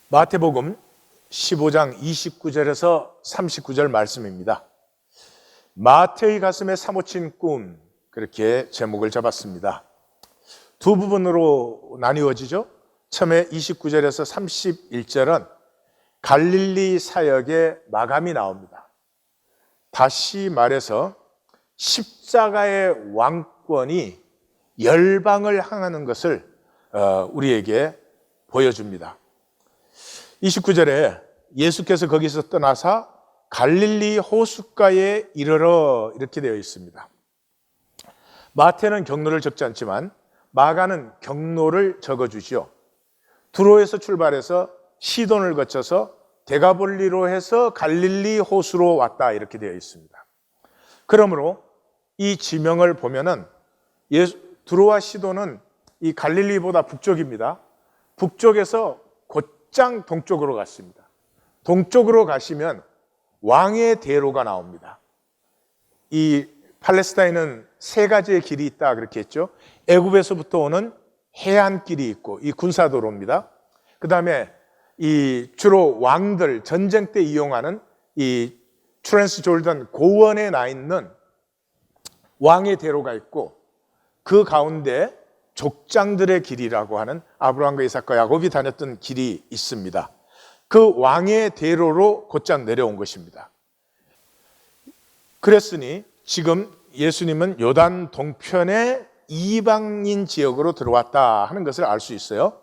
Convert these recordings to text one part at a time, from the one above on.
마태복음 15장 29절에서 39절 말씀입니다. 마태의 가슴에 사무친 꿈, 그렇게 제목을 잡았습니다. 두 부분으로 나뉘어지죠. 처음에 29절에서 31절은 갈릴리 사역의 마감이 나옵니다. 다시 말해서 십자가의 왕권이 열방을 향하는 것을 우리에게 보여줍니다. 29절에 예수께서 거기서 떠나사 갈릴리 호숫가에 이르러 이렇게 되어 있습니다. 마태는 경로를 적지 않지만 마가는 경로를 적어주시오. 두로에서 출발해서 시돈을 거쳐서 데가볼리로 해서 갈릴리 호수로 왔다, 이렇게 되어 있습니다. 그러므로 이 지명을 보면은 두로와 시돈은 이 갈릴리보다 북쪽입니다. 북쪽에서 곧장 동쪽으로 갔습니다. 동쪽으로 가시면 왕의 대로가 나옵니다. 이 팔레스타인은 세 가지의 길이 있다, 그렇게 했죠. 애굽에서부터 오는 해안길이 있고, 이 군사도로입니다. 그 다음에 이 주로 왕들 전쟁 때 이용하는 이 트랜스 조던 고원에 나 있는 왕의 대로가 있고, 그 가운데 족장들의 길이라고 하는 아브라함과 이삭과 야곱이 다녔던 길이 있습니다. 그 왕의 대로로 곧장 내려온 것입니다. 그랬으니 지금 예수님은 요단 동편의 이방인 지역으로 들어왔다 하는 것을 알 수 있어요.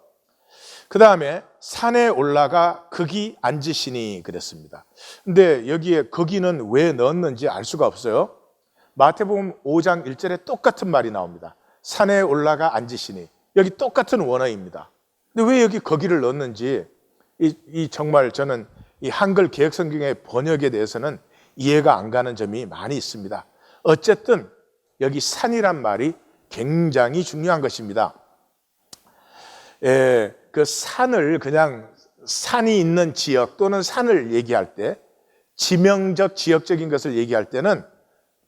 그 다음에 산에 올라가 거기 앉으시니 그랬습니다. 근데 여기에 거기는 왜 넣었는지 알 수가 없어요. 마태복음 5장 1절에 똑같은 말이 나옵니다. 산에 올라가 앉으시니, 여기 똑같은 원어입니다. 근데 왜 여기 거기를 넣었는지 정말 저는 이 한글 개역성경의 번역에 대해서는 이해가 안 가는 점이 많이 있습니다. 어쨌든 여기 산이란 말이 굉장히 중요한 것입니다. 그 산을 그냥 산이 있는 지역 또는 산을 얘기할 때, 지명적 지역적인 것을 얘기할 때는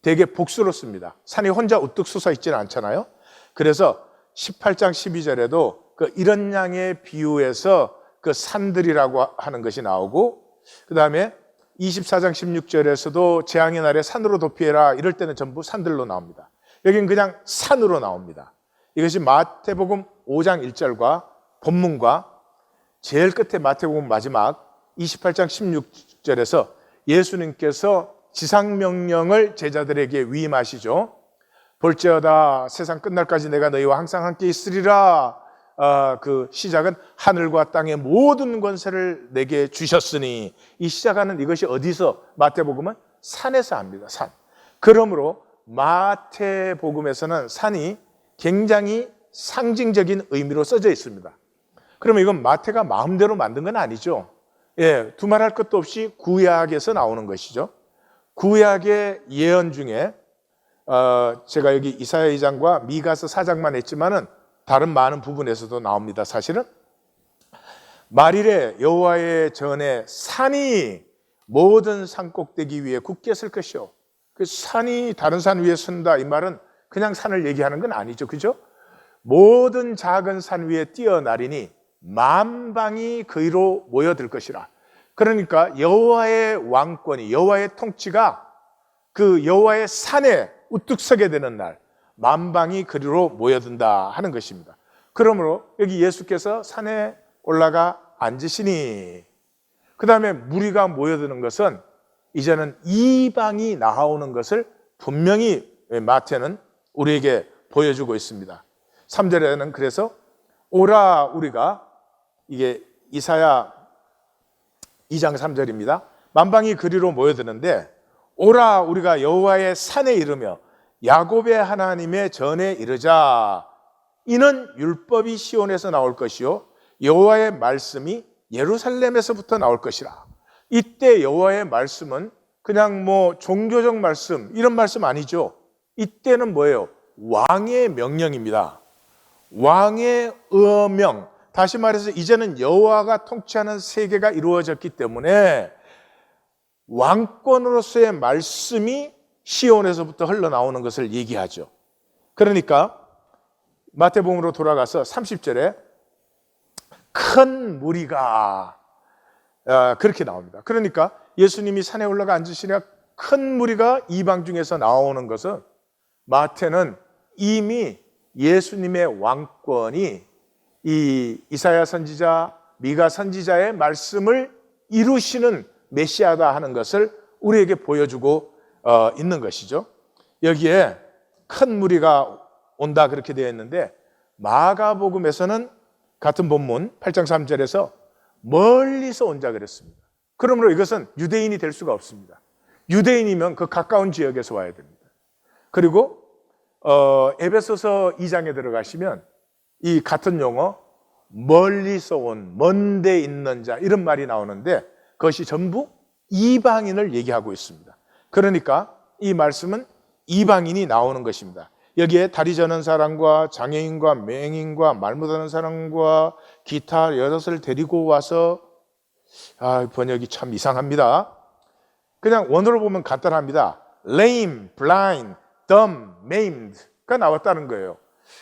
되게 복수로 씁니다. 산이 혼자 우뚝 솟아 있지는 않잖아요. 그래서 18장 12절에도 그 이런 양의 비유에서 그 산들이라고 하는 것이 나오고, 그 다음에 24장 16절에서도 재앙의 날에 산으로 도피해라, 이럴 때는 전부 산들로 나옵니다. 여기는 그냥 산으로 나옵니다. 이것이 마태복음 5장 1절과 본문과 제일 끝에 마태복음 마지막 28장 16절에서 예수님께서 지상명령을 제자들에게 위임하시죠. 볼지어다 세상 끝날까지 내가 너희와 항상 함께 있으리라. 그 시작은 하늘과 땅의 모든 권세를 내게 주셨으니, 이 시작하는 이것이 어디서? 마태복음은 산에서 합니다. 산. 그러므로 마태복음에서는 산이 굉장히 상징적인 의미로 써져 있습니다. 그러면 이건 마태가 마음대로 만든 건 아니죠. 두말할 것도 없이 구약에서 나오는 것이죠. 구약의 예언 중에 제가 여기 이사야 2장과 미가서 4장만 했지만은 다른 많은 부분에서도 나옵니다. 사실은 말일에 여호와의 전에 산이 모든 산 꼭대기 위에 굳게 설 것이요. 그 산이 다른 산 위에 선다, 이 말은 그냥 산을 얘기하는 건 아니죠. 그죠? 모든 작은 산 위에 뛰어나리니 만방이 그리로 모여들 것이라. 그러니까 여호와의 왕권이, 여호와의 통치가 그 여호와의 산에 우뚝 서게 되는 날, 만방이 그리로 모여든다 하는 것입니다. 그러므로 여기 예수께서 산에 올라가 앉으시니, 그 다음에 무리가 모여드는 것은 이제는 이방이 나아오는 것을 분명히 마태는 우리에게 보여주고 있습니다. 3절에는 그래서 오라 우리가, 이게 이사야 2장 3절입니다. 만방이 그리로 모여드는데, 오라 우리가 여호와의 산에 이르며 야곱의 하나님의 전에 이르자. 이는 율법이 시온에서 나올 것이요 여호와의 말씀이 예루살렘에서부터 나올 것이라. 이때 여호와의 말씀은 그냥 뭐 종교적 말씀, 이런 말씀 아니죠. 이때는 뭐예요? 왕의 명령입니다. 왕의 어명. 다시 말해서 이제는 여호와가 통치하는 세계가 이루어졌기 때문에 왕권으로서의 말씀이 시온에서부터 흘러나오는 것을 얘기하죠. 그러니까 마태복음으로 돌아가서 30절에 큰 무리가 그렇게 나옵니다. 그러니까 예수님이 산에 올라가 앉으시냐 큰 무리가 이방 중에서 나오는 것은 마태는 이미 예수님의 왕권이 이 이사야 선지자, 미가 선지자의 말씀을 이루시는 메시아다 하는 것을 우리에게 보여주고 있는 것이죠. 여기에 큰 무리가 온다 그렇게 되어 있는데 마가복음에서는 같은 본문 8장 3절에서 멀리서 온 자 그랬습니다. 그러므로 이것은 유대인이 될 수가 없습니다. 유대인이면 그 가까운 지역에서 와야 됩니다. 그리고 에베소서 2장에 들어가시면 이 같은 용어 멀리서 온, 먼데 있는 자 이런 말이 나오는데 그것이 전부 이방인을 얘기하고 있습니다. 그러니까 이 말씀은 이방인이 나오는 것입니다. 여기에 다리 저는 사람과 장애인과 맹인과 말 못하는 사람과 기타 여럿을 데리고 와서 번역이 참 이상합니다. 그냥 원어로 보면 간단합니다. lame, blind, dumb, maimed가 나왔다는 거예요.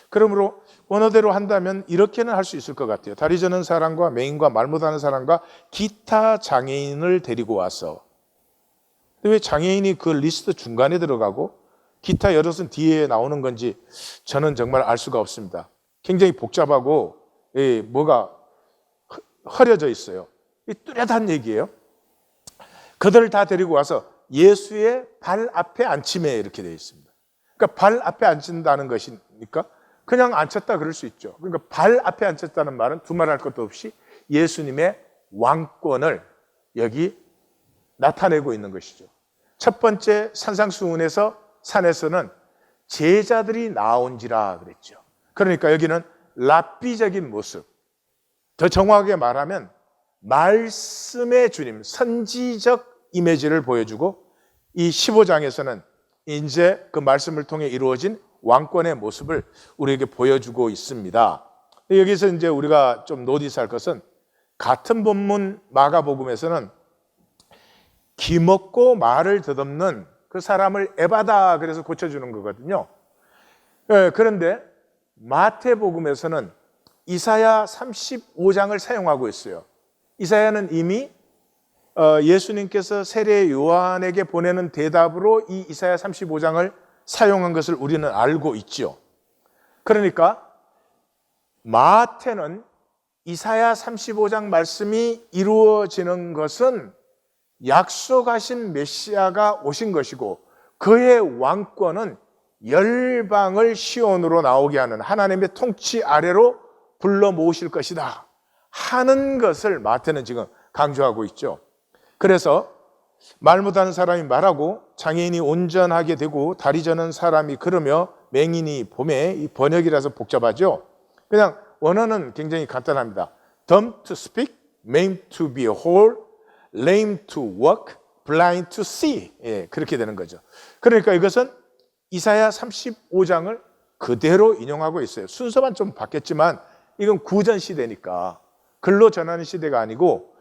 그러므로 원어대로 한다면 이렇게는 할 수 있을 것 같아요. 다리 저는 사람과 맹인과 말 못하는 사람과 기타 장애인을 데리고 와서. 근데 왜 장애인이 그 리스트 중간에 들어가고 기타 여럿은 뒤에 나오는 건지 저는 정말 알 수가 없습니다. 굉장히 복잡하고 뭐가 흐려져 있어요. 뚜렷한 얘기예요. 그들을 다 데리고 와서 예수의 발 앞에 앉히매 이렇게 되어 있습니다. 그러니까 발 앞에 앉힌다는 것이니까 그냥 앉혔다 그럴 수 있죠. 그러니까 발 앞에 앉혔다는 말은 두말할 것도 없이 예수님의 왕권을 여기 나타내고 있는 것이죠. 첫 번째 산에서는 제자들이 나온지라 그랬죠. 그러니까 여기는 랍비적인 모습, 더 정확하게 말하면 말씀의 주님, 선지적 이미지를 보여주고 이 15장에서는 이제 그 말씀을 통해 이루어진 왕권의 모습을 우리에게 보여주고 있습니다. 여기서 이제 우리가 좀 노티스할 것은 같은 본문 마가복음에서는 기먹고 말을 더듬는 그 사람을 에바다 그래서 고쳐주는 거거든요. 그런데 마태복음에서는 이사야 35장을 사용하고 있어요. 이사야는 이미 예수님께서 세례 요한에게 보내는 대답으로 이 이사야 35장을 사용한 것을 우리는 알고 있죠. 그러니까 마태는 이사야 35장 말씀이 이루어지는 것은 약속하신 메시아가 오신 것이고 그의 왕권은 열방을 시온으로 나오게 하는 하나님의 통치 아래로 불러 모으실 것이다 하는 것을 마태는 지금 강조하고 있죠. 그래서 말 못하는 사람이 말하고 장애인이 온전하게 되고 다리 저는 사람이 걸으며 맹인이 봄에, 이 번역이라서 복잡하죠. 그냥 원어는 굉장히 간단합니다. dumb to speak, maimed to behold, lame to walk, blind to see. 그렇게 되는 거죠. 그러니까 이것은 이사야 35장을 그대로 인용하고 있어요. 순서만 좀 바뀌었지만 이건 구전 시대니까 글로 전하는 시대가 아니고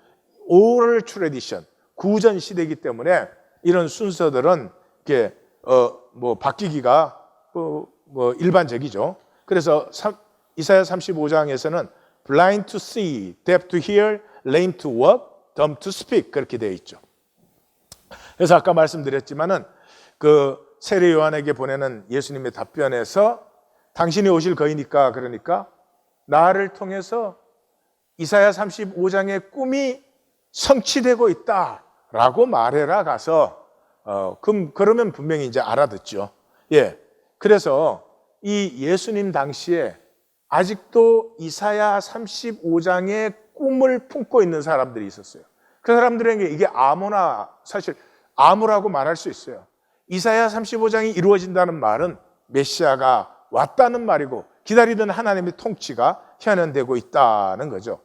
오럴 트래디션, 구전 시대이기 때문에 이런 순서들은 이렇게 바뀌기가 일반적이죠. 그래서 이사야 35장에서는 blind to see, deaf to hear, lame to walk, dumb to speak 그렇게 되어 있죠. 그래서 아까 말씀드렸지만은 그 세례 요한에게 보내는 예수님의 답변에서 당신이 오실 거이니까 그러니까 나를 통해서 이사야 35장의 꿈이 성취되고 있다라고 말해라 가서 그러면 분명히 이제 알아듣죠. 그래서 이 예수님 당시에 아직도 이사야 35장의 꿈을 품고 있는 사람들이 있었어요. 그 사람들에게 이게 사실 암호라고 말할 수 있어요. 이사야 35장이 이루어진다는 말은 메시아가 왔다는 말이고 기다리던 하나님의 통치가 현현되고 있다는 거죠.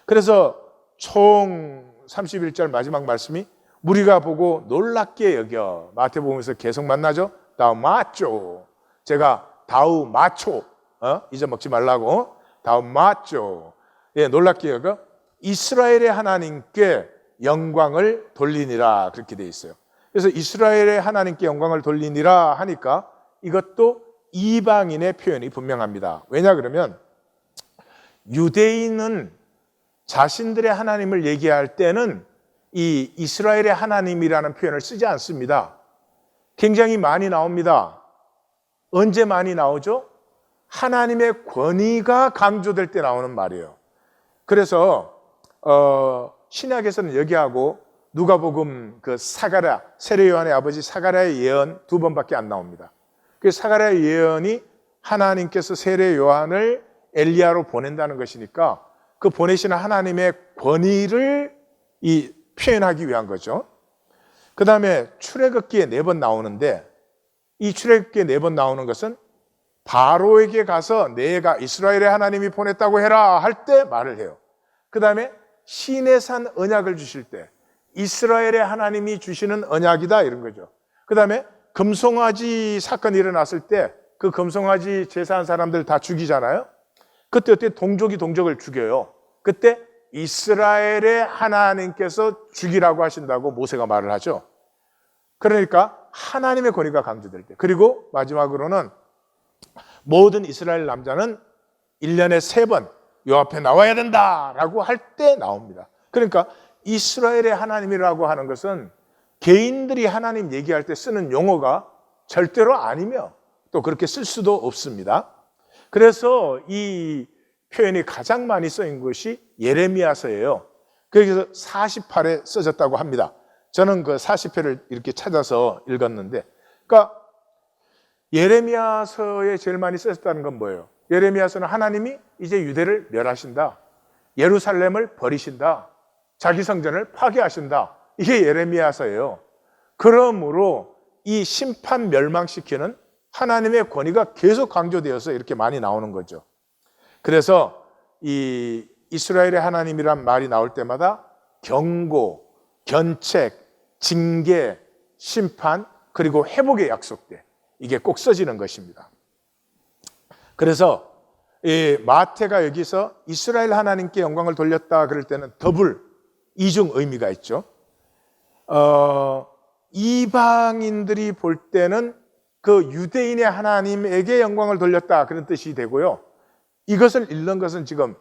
그래서 총 31절 마지막 말씀이 무리가 보고 놀랍게 여겨. 마태복음에서 계속 만나죠. 다우마초. 제가 다우마초 잊어먹지 말라고 다우마초. 놀랍게 여겨 이스라엘의 하나님께 영광을 돌리니라 그렇게 돼 있어요. 그래서 이스라엘의 하나님께 영광을 돌리니라 하니까 이것도 이방인의 표현이 분명합니다. 왜냐 그러면 유대인은 자신들의 하나님을 얘기할 때는 이 이스라엘의 하나님이라는 표현을 쓰지 않습니다. 굉장히 많이 나옵니다. 언제 많이 나오죠? 하나님의 권위가 강조될 때 나오는 말이에요. 그래서 신약에서는 여기하고 누가복음 그 사가랴, 세례 요한의 아버지 사가랴의 예언 2번밖에 안 나옵니다. 그 사가랴의 예언이 하나님께서 세례 요한을 엘리야로 보낸다는 것이니까 그 보내시는 하나님의 권위를 표현하기 위한 거죠. 그 다음에 출애굽기에 4번 나오는데, 이 출애굽기에 4번 나오는 것은 바로에게 가서 내가 이스라엘의 하나님이 보냈다고 해라 할 때 말을 해요. 그 다음에 시내산 언약을 주실 때 이스라엘의 하나님이 주시는 언약이다 이런 거죠. 그 다음에 금송아지 사건이 일어났을 때 그 금송아지 제사한 사람들 다 죽이잖아요. 그때 동족이 동족을 죽여요. 그때 이스라엘의 하나님께서 죽이라고 하신다고 모세가 말을 하죠. 그러니까 하나님의 권위가 강조될 때, 그리고 마지막으로는 모든 이스라엘 남자는 1년에 3번 요 앞에 나와야 된다라고 할 때 나옵니다. 그러니까 이스라엘의 하나님이라고 하는 것은 개인들이 하나님 얘기할 때 쓰는 용어가 절대로 아니며 또 그렇게 쓸 수도 없습니다. 그래서 이 표현이 가장 많이 쓰인 것이 예레미야서예요. 거기서 48회 써졌다고 합니다. 저는 그 40회를 이렇게 찾아서 읽었는데, 그러니까 예레미야서에 제일 많이 쓰였다는 건 뭐예요? 예레미야서는 하나님이 이제 유대를 멸하신다, 예루살렘을 버리신다, 자기 성전을 파괴하신다, 이게 예레미야서예요. 그러므로 이 심판 멸망시키는 하나님의 권위가 계속 강조되어서 이렇게 많이 나오는 거죠. 그래서 이 이스라엘의 하나님이란 말이 나올 때마다 경고, 견책, 징계, 심판, 그리고 회복의 약속대, 이게 꼭 써지는 것입니다. 그래서 이 마태가 여기서 이스라엘 하나님께 영광을 돌렸다 그럴 때는 더블, 이중 의미가 있죠. 이방인들이 볼 때는 그 유대인의 하나님에게 영광을 돌렸다 그런 뜻이 되고요. 이것을 읽는 것은 지금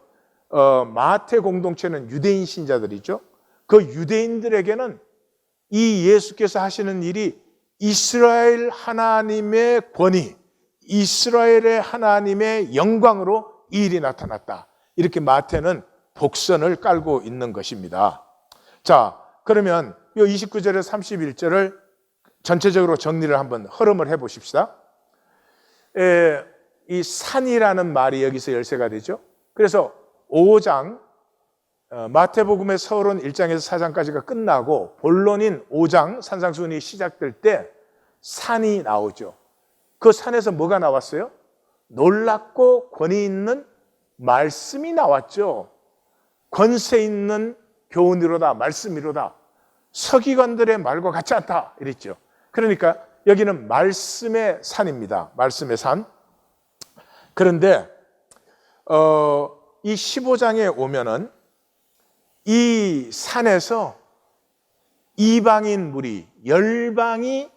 마태 공동체는 유대인 신자들이죠. 그 유대인들에게는 이 예수께서 하시는 일이 이스라엘 하나님의 권위, 이스라엘의 하나님의 영광으로 이 일이 나타났다, 이렇게 마태는 복선을 깔고 있는 것입니다. 자, 그러면 이 29절에서 31절을 전체적으로 정리를 한번 흐름을 해보십시다. 이 산이라는 말이 여기서 열쇠가 되죠. 그래서 5장, 마태복음의 서론 1장에서 4장까지가 끝나고 본론인 5장 산상수훈이 시작될 때 산이 나오죠. 그 산에서 뭐가 나왔어요? 놀랍고 권위 있는 말씀이 나왔죠. 권세 있는 교훈이로다, 말씀이로다, 서기관들의 말과 같지 않다 이랬죠. 그러니까 여기는 말씀의 산입니다. 말씀의 산. 그런데 이 15장에 오면은 이 산에서 이방인 무리, 열방이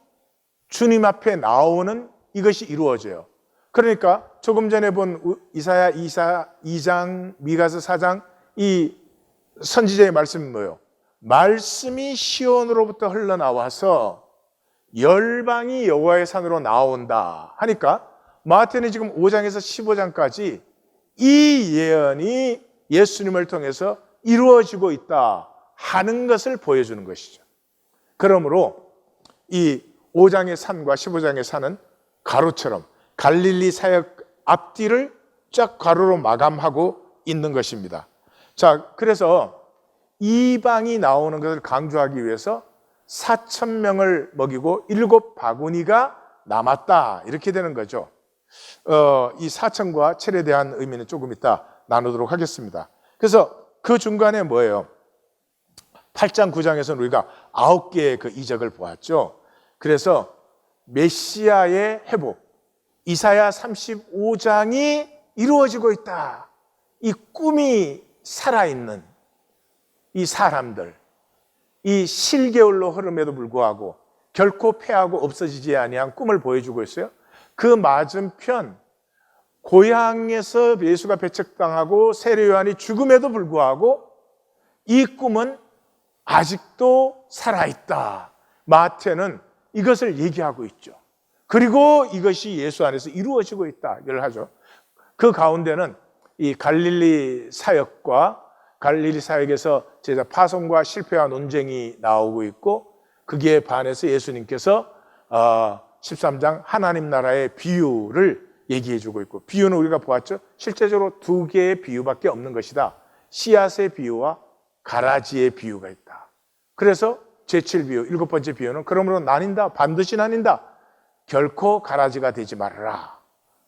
주님 앞에 나오는 이것이 이루어져요. 그러니까 조금 전에 본 이사야 2장, 미가서 4장, 이 선지자의 말씀이 뭐예요? 말씀이 시온으로부터 흘러나와서 열방이 여호와의 산으로 나온다 하니까 마태는 지금 5장에서 15장까지 이 예언이 예수님을 통해서 이루어지고 있다 하는 것을 보여주는 것이죠. 그러므로 이 5장의 산과 15장의 산은 가로처럼 갈릴리 사역 앞뒤를 쫙 가로로 마감하고 있는 것입니다. 자, 그래서 이방이 나오는 것을 강조하기 위해서 4,000명을 먹이고 7바구니가 남았다 이렇게 되는 거죠. 이 4,000과 첼에 대한 의미는 조금 이따 나누도록 하겠습니다. 그래서 그 중간에 뭐예요? 8장, 9장에서는 우리가 9개의 그 이적을 보았죠. 그래서 메시아의 회복, 이사야 35장이 이루어지고 있다. 이 꿈이 살아있는 이 사람들, 이 실개월로 흐름에도 불구하고 결코 패하고 없어지지 아니한 꿈을 보여주고 있어요. 그 맞은편 고향에서 예수가 배척당하고 세례 요한이 죽음에도 불구하고 이 꿈은 아직도 살아있다. 마태는 이것을 얘기하고 있죠. 그리고 이것이 예수 안에서 이루어지고 있다. 이걸 하죠. 그 가운데는 이 갈릴리 사역과 갈릴리 사역에서 제자 파송과 실패와 논쟁이 나오고 있고, 거기에 반해서 예수님께서 13장 하나님 나라의 비유를 얘기해 주고 있고, 비유는 우리가 보았죠. 실제적으로 두 개의 비유밖에 없는 것이다. 씨앗의 비유와 가라지의 비유가 있다. 그래서 제7비유, 7번째 비유는 그러므로 나뉜다, 반드시 나뉜다. 결코 가라지가 되지 말아라.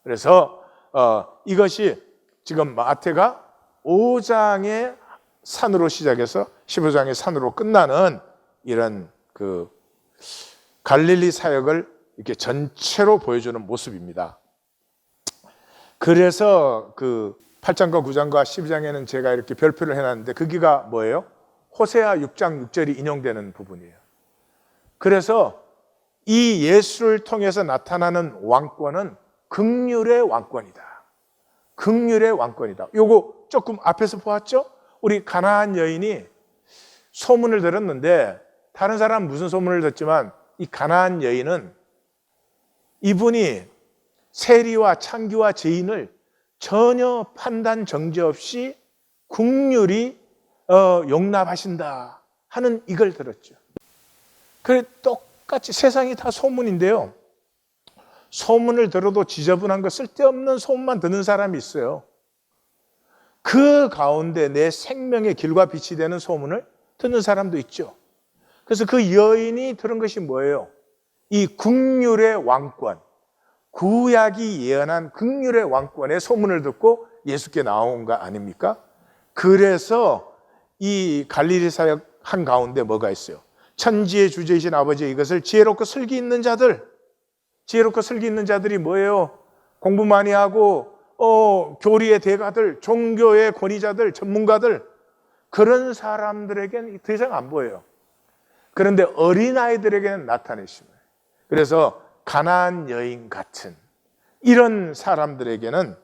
그래서 이것이 지금 마태가 5장의 산으로 시작해서 15장의 산으로 끝나는 이런 그 갈릴리 사역을 이렇게 전체로 보여주는 모습입니다. 그래서 그 8장과 9장과 12장에는 제가 이렇게 별표를 해놨는데, 거기가 뭐예요? 호세아 6장 6절이 인용되는 부분이에요. 그래서 이 예수를 통해서 나타나는 왕권은 긍휼의 왕권이다. 긍휼의 왕권이다. 요거 조금 앞에서 보았죠? 우리 가나안 여인이 소문을 들었는데, 다른 사람 무슨 소문을 듣지만 이 가나안 여인은 이분이 세리와 창기와 죄인을 전혀 판단 정죄 없이 긍휼히 용납하신다 하는 이걸 들었죠. 그래, 똑같이 세상이 다 소문인데요, 소문을 들어도 지저분한 거 쓸데없는 소문만 듣는 사람이 있어요. 그 가운데 내 생명의 길과 빛이 되는 소문을 듣는 사람도 있죠. 그래서 그 여인이 들은 것이 뭐예요? 이 긍휼의 왕권, 구약이 예언한 긍휼의 왕권의 소문을 듣고 예수께 나온 거 아닙니까? 그래서 이 갈릴리 사역 한 가운데 뭐가 있어요? 천지의 주제이신 아버지, 이것을 지혜롭고 슬기 있는 자들, 지혜롭고 슬기 있는 자들이 뭐예요? 공부 많이 하고 교리의 대가들, 종교의 권위자들, 전문가들, 그런 사람들에게는 더 이상 안 보여요. 그런데 어린아이들에게는 나타내시면, 그래서 가나안 여인 같은 이런 사람들에게는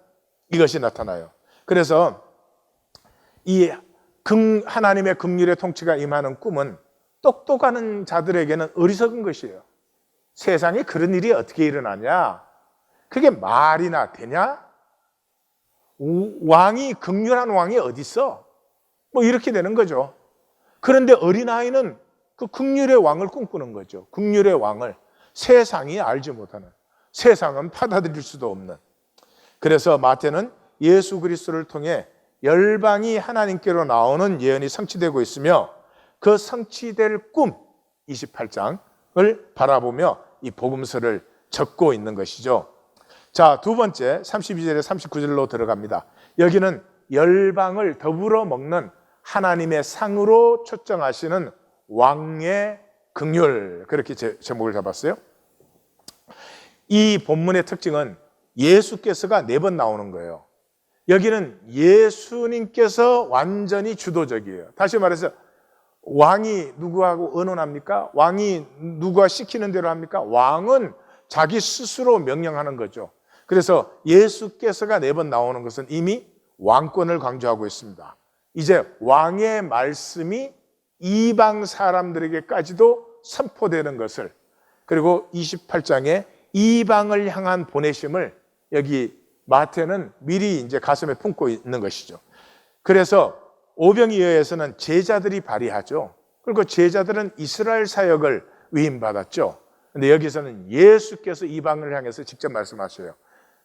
이것이 나타나요. 그래서 이 하나님의 긍휼의 통치가 임하는 꿈은 똑똑한 자들에게는 어리석은 것이에요. 세상에 그런 일이 어떻게 일어나냐? 그게 말이나 되냐? 왕이, 긍휼한 왕이 어디 있어? 뭐 이렇게 되는 거죠. 그런데 어린아이는 그 긍휼의 왕을 꿈꾸는 거죠. 긍휼의 왕을, 세상이 알지 못하는, 세상은 받아들일 수도 없는. 그래서 마태는 예수 그리스도를 통해 열방이 하나님께로 나오는 예언이 성취되고 있으며, 그 성취될 꿈 28장을 바라보며 이 복음서를 적고 있는 것이죠. 자, 두 번째 32절에 39절로 들어갑니다. 여기는 열방을 더불어 먹는 하나님의 상으로 초청하시는 왕의 긍휼, 그렇게 제목을 잡았어요. 이 본문의 특징은 예수께서가 4번 나오는 거예요. 여기는 예수님께서 완전히 주도적이에요. 다시 말해서 왕이 누구하고 의논합니까? 왕이 누가 시키는 대로 합니까? 왕은 자기 스스로 명령하는 거죠. 그래서 예수께서가 4번 나오는 것은 이미 왕권을 강조하고 있습니다. 이제 왕의 말씀이 이방 사람들에게까지도 선포되는 것을, 그리고 28장에 이방을 향한 보내심을 여기 마태는 미리 이제 가슴에 품고 있는 것이죠. 그래서 오병이어에서는 제자들이 발휘하죠. 그리고 제자들은 이스라엘 사역을 위임받았죠. 그런데 여기서는 예수께서 이방을 향해서 직접 말씀하셔요.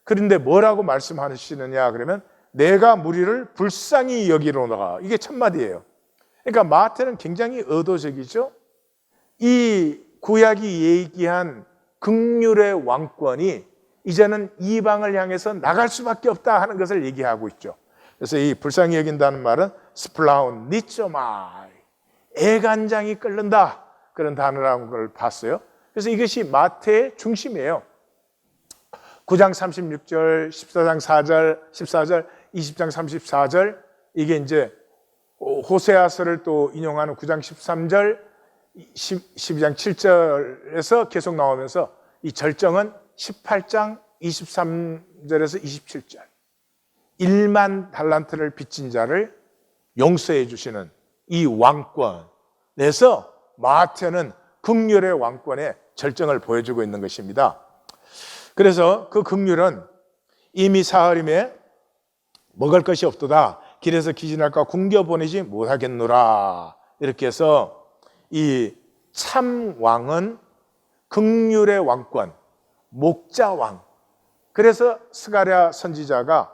그런데 뭐라고 말씀하시느냐 그러면, 내가 무리를 불쌍히 여기로다가, 이게 첫 마디예요. 그러니까 마태는 굉장히 의도적이죠. 이 구약이 얘기한 긍휼의 왕권이 이제는 이방을 향해서 나갈 수밖에 없다 하는 것을 얘기하고 있죠. 그래서 이 불쌍히 여긴다는 말은 스플라운 니쪼마이, 애간장이 끓는다, 그런 단어라는 걸 봤어요. 그래서 이것이 마태의 중심이에요. 9장 36절, 14장 4절, 14절, 20장 34절, 이게 이제 호세아서를 또 인용하는 9장 13절, 12장 7절에서 계속 나오면서 이 절정은 18장 23절에서 27절, 1만 달란트를 빚진 자를 용서해 주시는 이 왕권에서 마태는 긍휼의 왕권의 절정을 보여주고 있는 것입니다. 그래서 그 긍휼은 이미 사흘임에 먹을 것이 없도다. 길에서 기진할까 굶겨 보내지 못하겠노라. 이렇게 해서 이 참 왕은 긍휼의 왕권, 목자왕. 그래서 스가랴 선지자가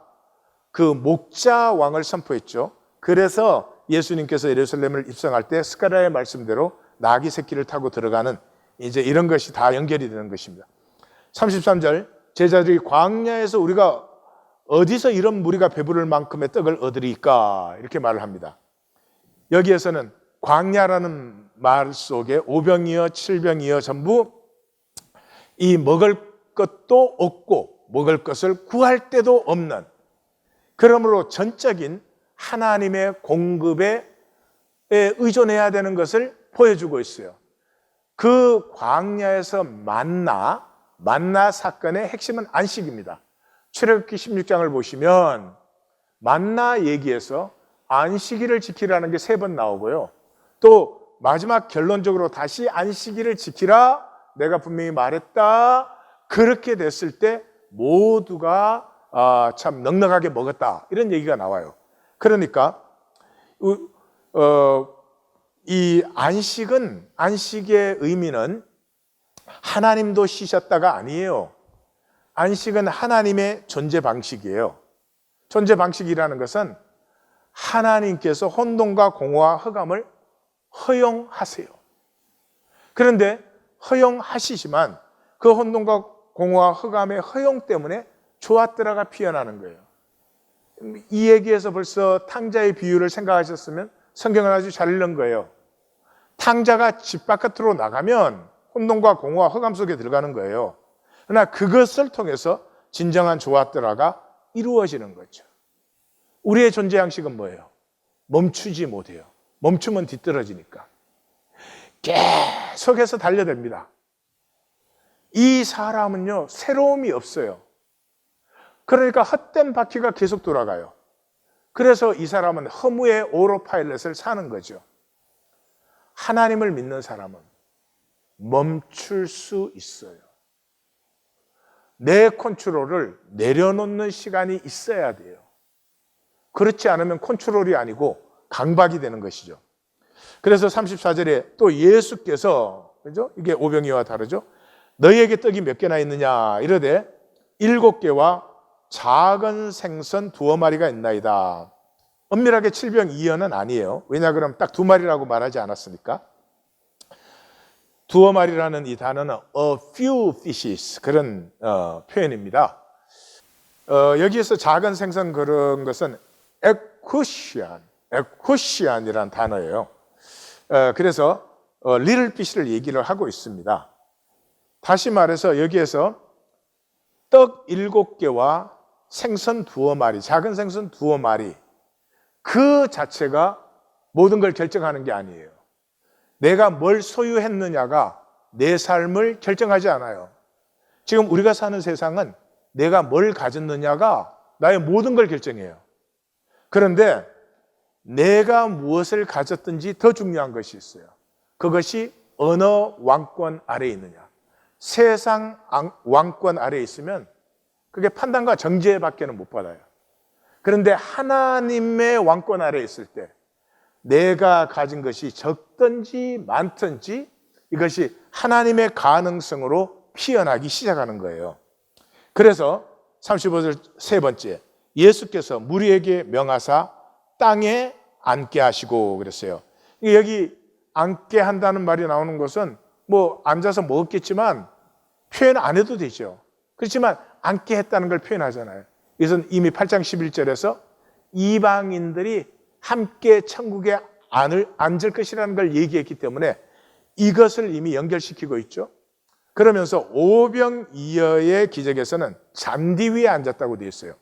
그 목자왕을 선포했죠. 그래서 예수님께서 예루살렘을 입성할 때 스가랴의 말씀대로 나귀 새끼를 타고 들어가는 이제 이런 것이 다 연결이 되는 것입니다. 33절, 제자들이 광야에서 우리가 어디서 이런 무리가 배부를 만큼의 떡을 얻으리까? 이렇게 말을 합니다. 여기에서는 광야라는 말 속에 오병이어 칠병이어 전부 이 먹을 것도 없고 먹을 것을 구할 데도 없는, 그러므로 전적인 하나님의 공급에 의존해야 되는 것을 보여주고 있어요. 그 광야에서 만나 사건의 핵심은 안식입니다. 출애굽기 16장을 보시면 만나 얘기에서 안식일을 지키라는 게 3번 나오고요. 또 마지막 결론적으로 다시 안식일을 지키라 내가 분명히 말했다. 그렇게 됐을 때 모두가 참 넉넉하게 먹었다. 이런 얘기가 나와요. 그러니까 이 안식의 의미는 하나님도 쉬셨다가 아니에요. 안식은 하나님의 존재 방식이에요. 존재 방식이라는 것은 하나님께서 혼돈과 공허와 흑암을 허용하세요. 그런데 허용하시지만 그 혼돈과 공허와 흑암의 허용 때문에 조아뜨라가 피어나는 거예요. 이 얘기에서 벌써 탕자의 비유를 생각하셨으면 성경을 아주 잘 읽는 거예요. 탕자가 집 바깥으로 나가면 혼돈과 공허와 흑암 속에 들어가는 거예요. 그러나 그것을 통해서 진정한 조아뜨라가 이루어지는 거죠. 우리의 존재 양식은 뭐예요? 멈추지 못해요. 멈추면 뒤떨어지니까 계속해서 달려듭니다. 이 사람은요, 새로움이 없어요. 그러니까 헛된 바퀴가 계속 돌아가요. 그래서 이 사람은 허무의 오로파일럿을 사는 거죠. 하나님을 믿는 사람은 멈출 수 있어요. 내 컨트롤을 내려놓는 시간이 있어야 돼요. 그렇지 않으면 컨트롤이 아니고 강박이 되는 것이죠. 그래서 34절에 또 예수께서, 그죠? 이게 오병이와 다르죠? 너희에게 떡이 몇 개나 있느냐 이러되 7개와 작은 생선 2마리가 있나이다. 엄밀하게 7병2여는 아니에요. 왜냐 그러면 딱 2마리라고 말하지 않았으니까. 2마리라는 이 단어는 a few fishes 그런 표현입니다. 여기에서 작은 생선 그런 것은 에쿠시안이라는 단어예요. 그래서 little fish를 얘기를 하고 있습니다. 다시 말해서 여기에서 떡 7개와 생선 2마리, 작은 생선 2마리, 그 자체가 모든 걸 결정하는 게 아니에요. 내가 뭘 소유했느냐가 내 삶을 결정하지 않아요. 지금 우리가 사는 세상은 내가 뭘 가졌느냐가 나의 모든 걸 결정해요. 그런데 내가 무엇을 가졌든지 더 중요한 것이 있어요. 그것이 어느 왕권 아래에 있느냐. 세상 왕권 아래에 있으면 그게 판단과 정죄밖에는 못 받아요. 그런데 하나님의 왕권 아래에 있을 때 내가 가진 것이 적든지 많든지 이것이 하나님의 가능성으로 피어나기 시작하는 거예요. 그래서 35절 세 번째, 예수께서 무리에게 명하사 땅에 앉게 하시고 그랬어요. 여기 앉게 한다는 말이 나오는 것은 뭐 앉아서 먹었겠지만 표현 안 해도 되죠. 그렇지만 앉게 했다는 걸 표현하잖아요. 이것은 이미 8장 11절에서 이방인들이 함께 천국에 앉을 것이라는 걸 얘기했기 때문에 이것을 이미 연결시키고 있죠. 그러면서 오병이어의 기적에서는 잔디 위에 앉았다고 되어 있어요.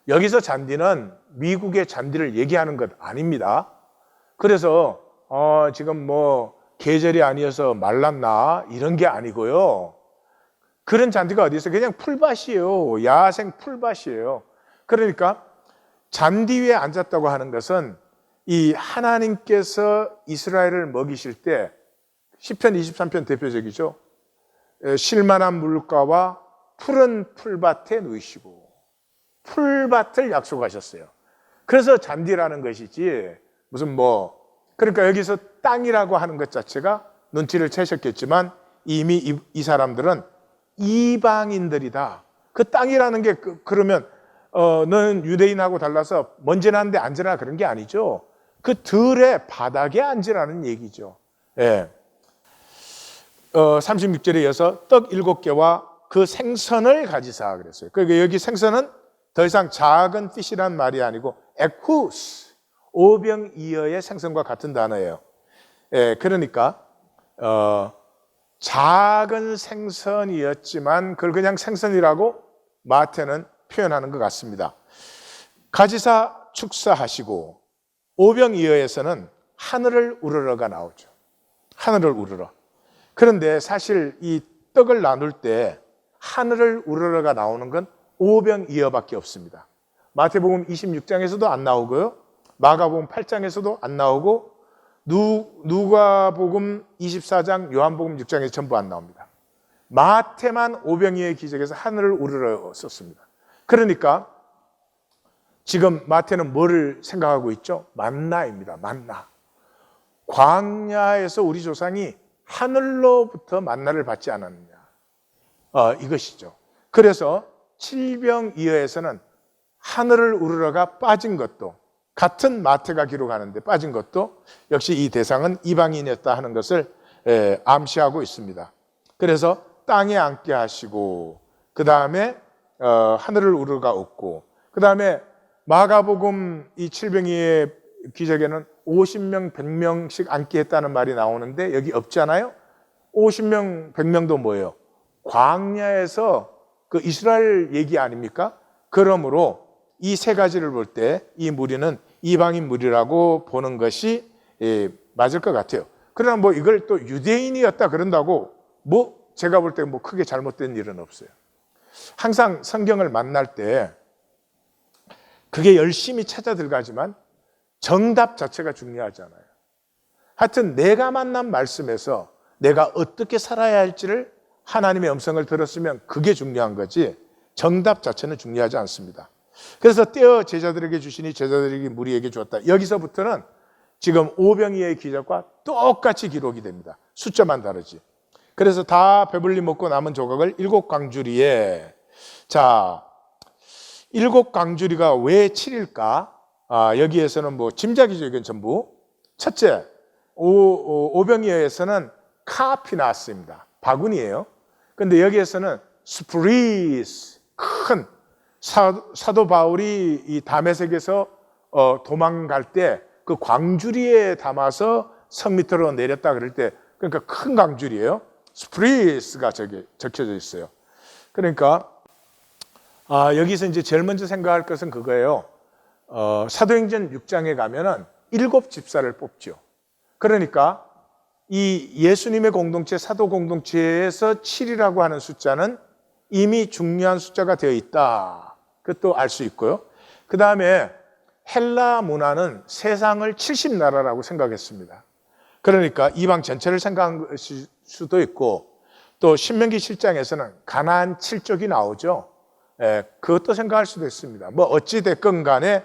여기서 잔디는 미국의 잔디를 얘기하는 것 아닙니다. 그래서 지금 뭐 계절이 아니어서 말랐나 이런 게 아니고요. 그런 잔디가 어디 있어요? 그냥 풀밭이에요. 야생 풀밭이에요. 그러니까 잔디 위에 앉았다고 하는 것은 이 하나님께서 이스라엘을 먹이실 때 시편 23편 대표적이죠. 쉴만한 물가와 푸른 풀밭에 누이시고 풀밭을 약속하셨어요. 그래서 잔디라는 것이지 무슨 그러니까 여기서 땅이라고 하는 것 자체가 눈치를 채셨겠지만 이미 이 사람들은 이방인들이다. 그 땅이라는 게 그러면 너는 유대인하고 달라서 먼지 나는데 앉으라 그런 게 아니죠. 그 들의 바닥에 앉으라는 얘기죠. 예. 36절에 이어서 떡 7개와 그 생선을 가지사 그랬어요. 그러니까 여기 생선은 더 이상 작은 fish란 말이 아니고 에쿠스, 오병이어의 생선과 같은 단어예요. 예, 그러니까 작은 생선이었지만 그걸 그냥 생선이라고 마태는 표현하는 것 같습니다. 가지사 축사하시고 오병이어에서는 하늘을 우러러가 나오죠. 하늘을 우러러. 그런데 사실 이 떡을 나눌 때 하늘을 우러러가 나오는 건 오병이어밖에 없습니다. 마태복음 26장에서도 안 나오고요. 마가복음 8장에서도 안 나오고 누가복음 24장, 요한복음 6장에서 전부 안 나옵니다. 마태만 오병이어의 기적에서 하늘을 우러러 썼습니다. 그러니까 지금 마태는 뭐를 생각하고 있죠? 만나입니다. 만나. 광야에서 우리 조상이 하늘로부터 만나를 받지 않았느냐. 이것이죠. 그래서 칠병이어에서는 하늘을 우러러가 빠진 것도 같은 마태가 기록하는데 빠진 것도 역시 이 대상은 이방인이었다 하는 것을 암시하고 있습니다. 그래서 땅에 앉게 하시고 그 다음에 하늘을 우러러가 없고 그 다음에 마가복음 이 칠병이의 기적에는 50명, 100명씩 앉게 했다는 말이 나오는데 여기 없잖아요. 50명, 100명도 뭐예요? 광야에서 그 이스라엘 얘기 아닙니까? 그러므로 이 세 가지를 볼 때 이 무리는 이방인 무리라고 보는 것이 맞을 것 같아요. 그러나 이걸 또 유대인이었다 그런다고 제가 볼 때 크게 잘못된 일은 없어요. 항상 성경을 만날 때 그게 열심히 찾아 들어가지만 정답 자체가 중요하잖아요. 하여튼 내가 만난 말씀에서 내가 어떻게 살아야 할지를 하나님의 음성을 들었으면 그게 중요한 거지 정답 자체는 중요하지 않습니다. 그래서 떼어 제자들에게 주시니 제자들에게 무리에게 주었다. 여기서부터는 지금 오병이어의 기적과 똑같이 기록이 됩니다. 숫자만 다르지. 그래서 다 배불리 먹고 남은 조각을 7광주리에 자 7광주리가 왜 7일까? 여기에서는 짐작이죠. 이건 전부. 첫째, 오병이어에서는 카피나스입니다. 바구니예요. 그런데 여기에서는 스프리스, 큰 사도 바울이 이 다메섹에서 도망갈 때 그 광주리에 담아서 성 밑으로 내렸다 그럴 때 그러니까 큰 광주리예요. 스프리스가 저기 적혀져 있어요. 그러니까 여기서 이제 제일 먼저 생각할 것은 그거예요. 사도행전 6장에 가면은 7집사를 뽑죠. 그러니까 이 예수님의 공동체, 사도 공동체에서 7이라고 하는 숫자는 이미 중요한 숫자가 되어 있다. 그것도 알 수 있고요. 그 다음에 헬라 문화는 세상을 70나라라고 생각했습니다. 그러니까 이방 전체를 생각한 것일 수도 있고 또 신명기 7장에서는 가나안 7족이 나오죠. 그것도 생각할 수도 있습니다. 어찌됐건 간에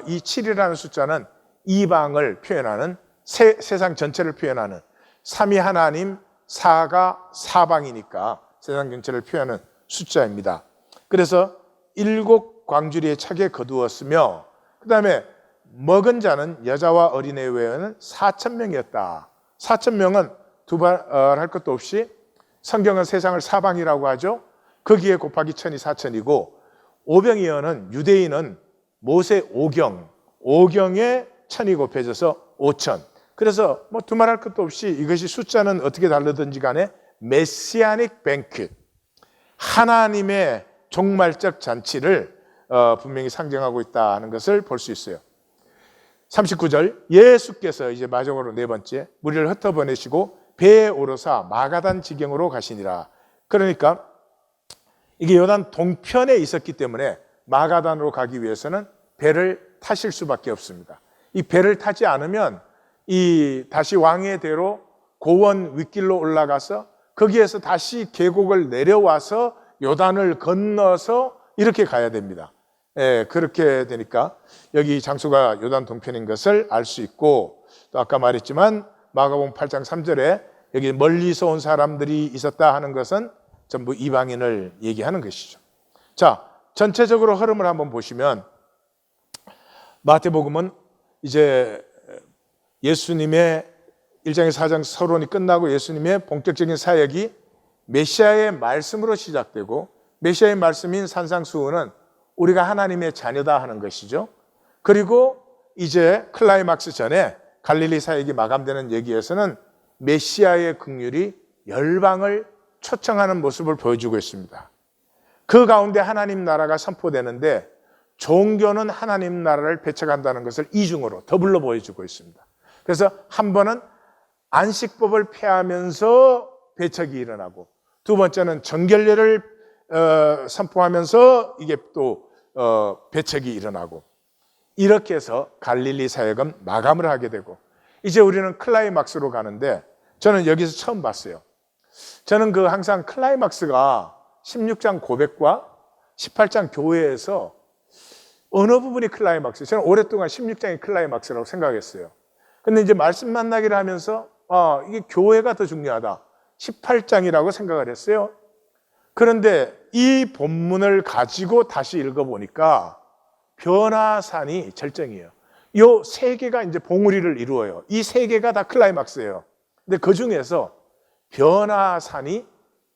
이 7이라는 숫자는 이방을 표현하는 세상 전체를 표현하는 삼위 하나님, 사가 사방이니까 세상 전체를 표현하는 숫자입니다. 그래서 7광주리에 차게 거두었으며 그 다음에 먹은 자는 여자와 어린애 외에는 4,000명이었다. 4,000명은 두발할 것도 없이 성경은 세상을 사방이라고 하죠. 거기에 곱하기 1,000이 4,000이고 오병이어는 유대인은 모세 5경, 5경에 1,000이 곱해져서 5,000. 그래서 두말할 것도 없이 이것이 숫자는 어떻게 다르든지 간에 메시아닉 뱅크, 하나님의 종말적 잔치를 분명히 상징하고 있다는 것을 볼 수 있어요. 39절 예수께서 이제 마지막으로 네 번째 무리를 흩어보내시고 배에 오르사 마가단 지경으로 가시니라. 그러니까 이게 요단 동편에 있었기 때문에 마가단으로 가기 위해서는 배를 타실 수밖에 없습니다. 이 배를 타지 않으면 이 다시 왕의 대로 고원 윗길로 올라가서 거기에서 다시 계곡을 내려와서 요단을 건너서 이렇게 가야 됩니다. 예, 그렇게 되니까 여기 장소가 요단 동편인 것을 알 수 있고, 또 아까 말했지만 마가복음 8장 3절에 여기 멀리서 온 사람들이 있었다 하는 것은 전부 이방인을 얘기하는 것이죠. 자, 전체적으로 흐름을 한번 보시면 마태복음은 이제 예수님의 1장에서 4장 서론이 끝나고 예수님의 본격적인 사역이 메시아의 말씀으로 시작되고, 메시아의 말씀인 산상수훈은 우리가 하나님의 자녀다 하는 것이죠. 그리고 이제 클라이막스 전에 갈릴리 사역이 마감되는 여기에서는 메시아의 긍휼이 열방을 초청하는 모습을 보여주고 있습니다. 그 가운데 하나님 나라가 선포되는데 종교는 하나님 나라를 배척한다는 것을 이중으로 더블로 보여주고 있습니다. 그래서 한 번은 안식법을 폐하면서 배척이 일어나고, 두 번째는 정결례를 선포하면서 이게 또 배척이 일어나고, 이렇게 해서 갈릴리 사역은 마감을 하게 되고, 이제 우리는 클라이막스로 가는데, 저는 여기서 처음 봤어요. 저는 항상 클라이막스가 16장 고백과 18장 교회에서 어느 부분이 클라이막스, 저는 오랫동안 16장이 클라이막스라고 생각했어요. 근데 이제 말씀 만나기를 하면서 이게 교회가 더 중요하다, 18장이라고 생각을 했어요. 그런데 이 본문을 가지고 다시 읽어보니까 변화산이 절정이에요. 이 세 개가 이제 봉우리를 이루어요. 이 세 개가 다 클라이막스예요. 근데 그 중에서 변화산이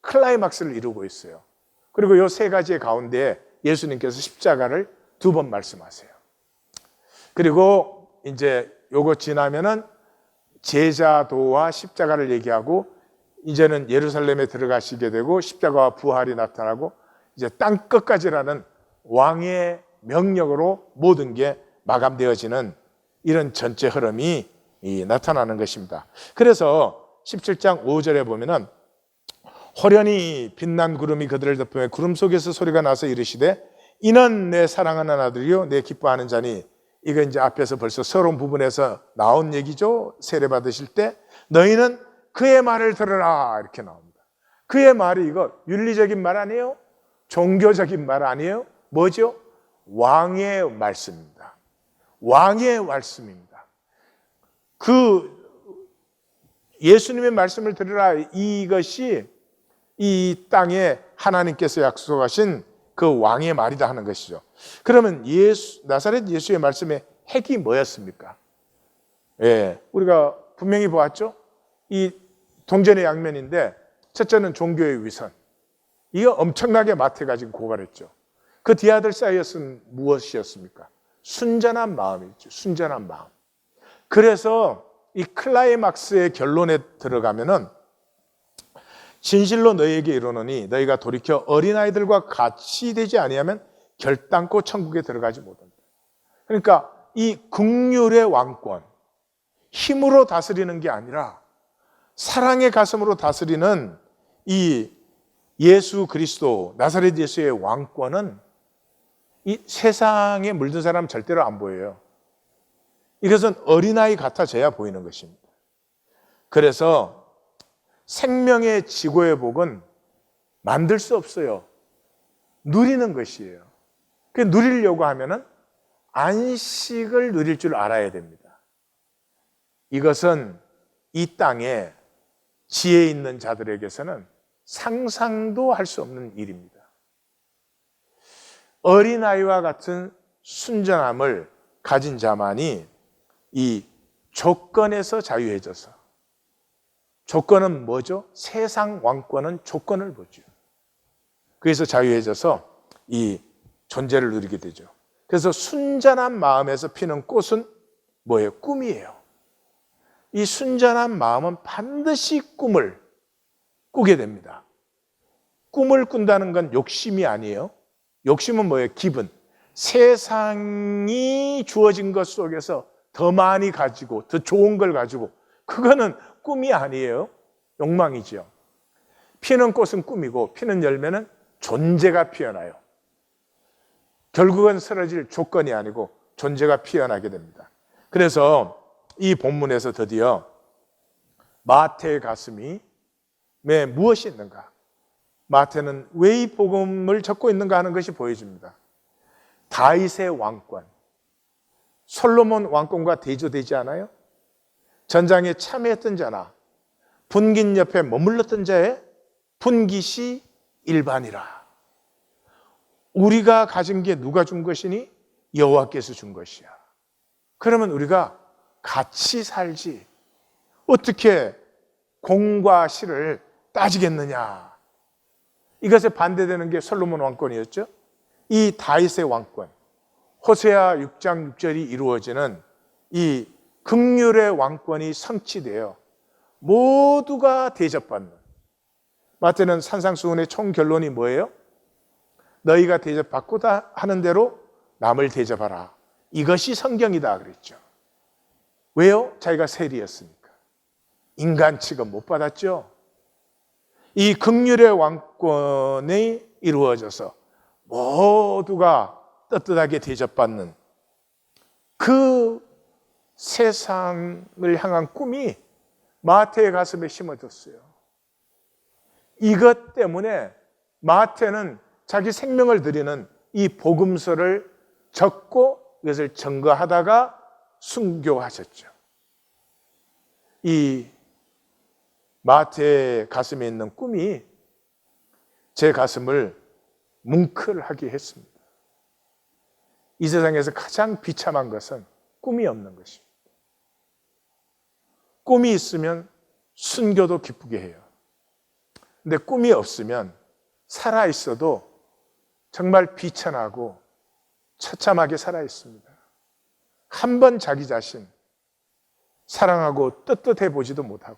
클라이막스를 이루고 있어요. 그리고 이 세 가지의 가운데 예수님께서 십자가를 2번 말씀하세요. 그리고 이제 요거 지나면은 제자도와 십자가를 얘기하고, 이제는 예루살렘에 들어가시게 되고 십자가와 부활이 나타나고, 이제 땅 끝까지라는 왕의 명령으로 모든 게 마감되어지는 이런 전체 흐름이 나타나는 것입니다. 그래서 17장 5절에 보면은 호련히 빛난 구름이 그들을 덮으며 구름 속에서 소리가 나서 이르시되 이는 내 사랑하는 아들이요 내 기뻐하는 자니. 이거 이제 앞에서 벌써 서론 부분에서 나온 얘기죠. 세례 받으실 때 너희는 그의 말을 들으라 이렇게 나옵니다. 그의 말이 이거 윤리적인 말 아니에요? 종교적인 말 아니에요? 뭐죠? 왕의 말씀입니다. 왕의 말씀입니다. 예수님의 말씀을 들으라, 이것이 이 땅에 하나님께서 약속하신 그 왕의 말이다 하는 것이죠. 그러면 나사렛 예수의 말씀의 핵이 뭐였습니까? 예, 우리가 분명히 보았죠. 이 동전의 양면인데 첫째는 종교의 위선, 이거 엄청나게 마태가 지금 고발했죠. 그 뒤아들 사이엇은 무엇이었습니까? 순전한 마음이죠. 순전한 마음. 그래서 이 클라이막스의 결론에 들어가면은 진실로 너희에게 이르노니 너희가 돌이켜 어린아이들과 같이 되지 아니하면 결단코 천국에 들어가지 못한다. 그러니까 이 긍휼의 왕권, 힘으로 다스리는 게 아니라 사랑의 가슴으로 다스리는 이 예수 그리스도 나사렛 예수의 왕권은 이 세상에 물든 사람 절대로 안 보여요. 이것은 어린아이 같아져야 보이는 것입니다. 그래서 생명의 지고의 복은 만들 수 없어요. 누리는 것이에요. 그 누리려고 하면은 안식을 누릴 줄 알아야 됩니다. 이것은 이 땅에 지혜 있는 자들에게서는 상상도 할 수 없는 일입니다. 어린아이와 같은 순전함을 가진 자만이 이 조건에서 자유해져서, 조건은 뭐죠? 세상 왕권은 조건을 보죠. 그래서 자유해져서 이 존재를 누리게 되죠. 그래서 순전한 마음에서 피는 꽃은 뭐예요? 꿈이에요. 이 순전한 마음은 반드시 꿈을 꾸게 됩니다. 꿈을 꾼다는 건 욕심이 아니에요. 욕심은 뭐예요? 기분. 세상이 주어진 것 속에서 더 많이 가지고 더 좋은 걸 가지고, 그거는 꿈이 아니에요. 욕망이죠. 피는 꽃은 꿈이고 피는 열매는 존재가 피어나요. 결국은 쓰러질 조건이 아니고 존재가 피어나게 됩니다. 그래서 이 본문에서 드디어 마태의 가슴이 무엇이 있는가, 마태는 왜 이 복음을 적고 있는가 하는 것이 보여집니다. 다윗의 왕권, 솔로몬 왕권과 대조되지 않아요? 전장에 참여했던 자나 분깃 옆에 머물렀던 자의 분깃이 일반이라. 우리가 가진 게 누가 준 것이니? 여호와께서 준 것이야. 그러면 우리가 같이 살지 어떻게 공과 실을 따지겠느냐. 이것에 반대되는 게 솔로몬 왕권이었죠. 이 다윗의 왕권, 호세아 6장 6절이 이루어지는 이 긍휼의 왕권이 성취되어 모두가 대접받는, 마태는 산상수훈의 총 결론이 뭐예요? 너희가 대접받고 하는 대로 남을 대접하라. 이것이 성경이다 그랬죠. 왜요? 자기가 세리였으니까. 인간 취급 못 받았죠. 이 긍휼의 왕권이 이루어져서 모두가 떳떳하게 대접받는 그 세상을 향한 꿈이 마태의 가슴에 심어졌어요. 이것 때문에 마태는 자기 생명을 드리는 이 복음서를 적고 이것을 증거하다가 순교하셨죠. 이 마태의 가슴에 있는 꿈이 제 가슴을 뭉클하게 했습니다. 이 세상에서 가장 비참한 것은 꿈이 없는 것입니다. 꿈이 있으면 순교도 기쁘게 해요. 근데 꿈이 없으면 살아있어도 정말 비천하고 처참하게 살아있습니다. 한 번 자기 자신 사랑하고 떳떳해 보지도 못하고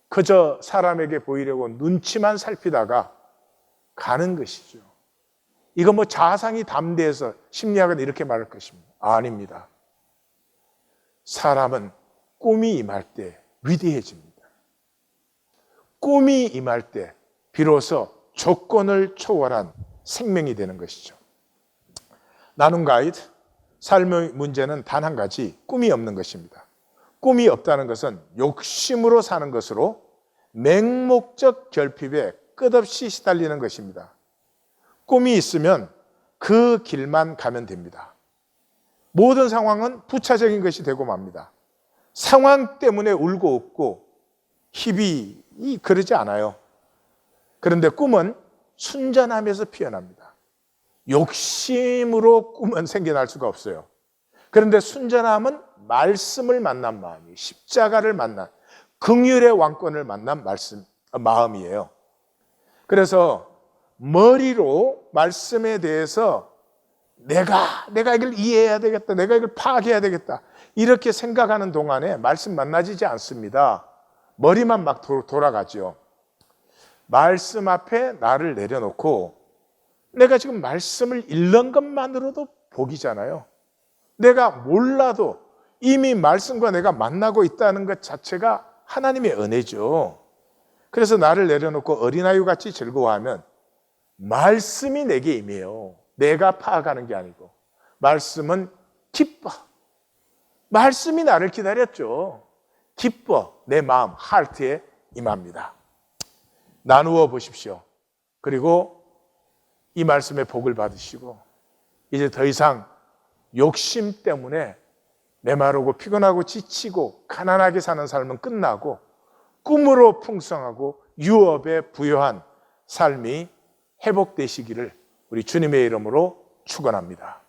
그저 사람에게 보이려고 눈치만 살피다가 가는 것이죠. 이거 뭐 자상이 담대해서 심리학은 이렇게 말할 것입니다. 아닙니다. 사람은 꿈이 임할 때 위대해집니다. 꿈이 임할 때 비로소 조건을 초월한 생명이 되는 것이죠. 나눔 가이드, 삶의 문제는 단 한 가지, 꿈이 없는 것입니다. 꿈이 없다는 것은 욕심으로 사는 것으로 맹목적 결핍에 끝없이 시달리는 것입니다. 꿈이 있으면 그 길만 가면 됩니다. 모든 상황은 부차적인 것이 되고 맙니다. 상황 때문에 울고 웃고 희비 그러지 않아요. 그런데 꿈은 순전함에서 피어납니다. 욕심으로 꿈은 생겨날 수가 없어요. 그런데 순전함은 말씀을 만난 마음이에요. 십자가를 만난, 긍휼의 왕권을 만난 마음이에요. 그래서 머리로 말씀에 대해서 내가 이걸 이해해야 되겠다, 내가 이걸 파악해야 되겠다, 이렇게 생각하는 동안에 말씀 만나지지 않습니다. 머리만 막 돌아가죠. 말씀 앞에 나를 내려놓고 내가 지금 말씀을 읽는 것만으로도 복이잖아요. 내가 몰라도 이미 말씀과 내가 만나고 있다는 것 자체가 하나님의 은혜죠. 그래서 나를 내려놓고 어린아이같이 즐거워하면 말씀이 내게 임해요. 내가 파악하는 게 아니고. 말씀은 기뻐. 말씀이 나를 기다렸죠. 기뻐. 내 마음, 하트에 임합니다. 나누어 보십시오. 그리고 이 말씀의 복을 받으시고 이제 더 이상 욕심 때문에 메마르고 피곤하고 지치고 가난하게 사는 삶은 끝나고 꿈으로 풍성하고 유업에 부요한 삶이 회복되시기를 우리 주님의 이름으로 축원합니다.